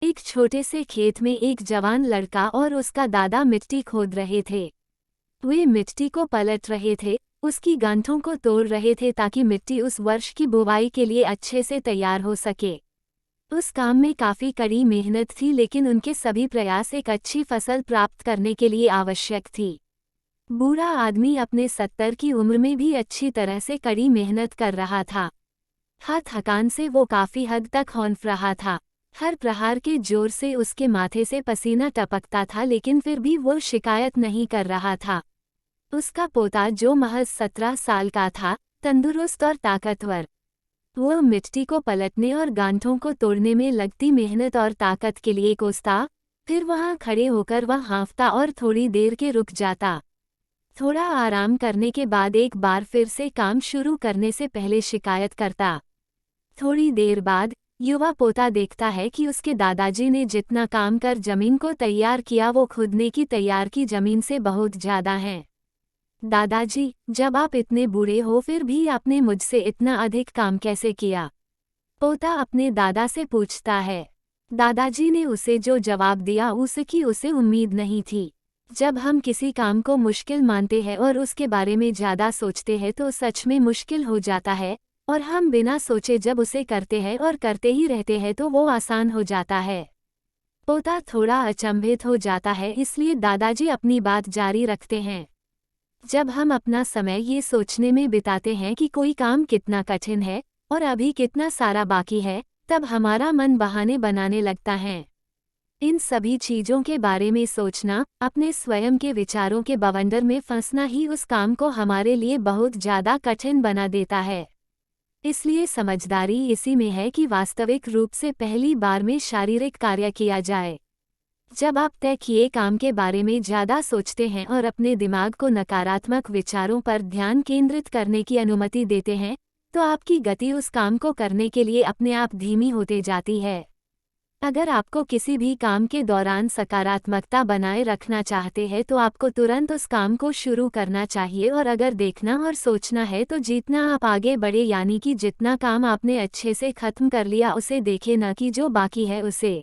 एक छोटे से खेत में एक जवान लड़का और उसका दादा मिट्टी खोद रहे थे। वे मिट्टी को पलट रहे थे, उसकी गांठों को तोड़ रहे थे ताकि मिट्टी उस वर्ष की बुवाई के लिए अच्छे से तैयार हो सके। उस काम में काफी कड़ी मेहनत थी, लेकिन उनके सभी प्रयास एक अच्छी फसल प्राप्त करने के लिए आवश्यक थी। बूढ़ा आदमी अपने 70 की उम्र में भी अच्छी तरह से कड़ी मेहनत कर रहा था। थकान से वो काफी हद तक हौंफ रहा था। हर प्रहार के जोर से उसके माथे से पसीना टपकता था, लेकिन फिर भी वो शिकायत नहीं कर रहा था। उसका पोता, जो महज 17 साल का था, तंदुरुस्त और ताकतवर, वो मिट्टी को पलटने और गांठों को तोड़ने में लगती मेहनत और ताकत के लिए कोसता। फिर वहां खड़े होकर वह हाँफता और थोड़ी देर के रुक जाता। थोड़ा आराम करने के बाद एक बार फिर से काम शुरू करने से पहले शिकायत करता। थोड़ी देर बाद युवा पोता देखता है कि उसके दादाजी ने जितना काम कर जमीन को तैयार किया वो खुदने की तैयार की जमीन से बहुत ज्यादा है। दादाजी, जब आप इतने बूढ़े हो फिर भी आपने मुझसे इतना अधिक काम कैसे किया? पोता अपने दादा से पूछता है। दादाजी ने उसे जो जवाब दिया उसकी उसे उम्मीद नहीं थी। जब हम किसी काम को मुश्किल मानते हैं और उसके बारे में ज़्यादा सोचते हैं तो सच में मुश्किल हो जाता है, और हम बिना सोचे जब उसे करते हैं और करते ही रहते हैं तो वो आसान हो जाता है। पोता थोड़ा अचंभित हो जाता है, इसलिए दादाजी अपनी बात जारी रखते हैं। जब हम अपना समय ये सोचने में बिताते हैं कि कोई काम कितना कठिन है और अभी कितना सारा बाकी है, तब हमारा मन बहाने बनाने लगता है। इन सभी चीज़ों के बारे में सोचना, अपने स्वयं के विचारों के बवंडर में फंसना ही उस काम को हमारे लिए बहुत ज़्यादा कठिन बना देता है। इसलिए समझदारी इसी में है कि वास्तविक रूप से पहली बार में शारीरिक कार्य किया जाए। जब आप तय किए काम के बारे में ज़्यादा सोचते हैं और अपने दिमाग को नकारात्मक विचारों पर ध्यान केंद्रित करने की अनुमति देते हैं, तो आपकी गति उस काम को करने के लिए अपने आप धीमी होते जाती है। अगर आपको किसी भी काम के दौरान सकारात्मकता बनाए रखना चाहते हैं तो आपको तुरंत उस काम को शुरू करना चाहिए, और अगर देखना और सोचना है तो जितना आप आगे बढ़े, यानी कि जितना काम आपने अच्छे से खत्म कर लिया उसे देखें, न कि जो बाकी है उसे।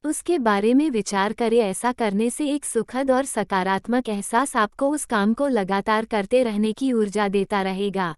उसके बारे में विचार करें। ऐसा करने से एक सुखद और सकारात्मक एहसास आपको उस काम को लगातार करते रहने की ऊर्जा देता रहेगा।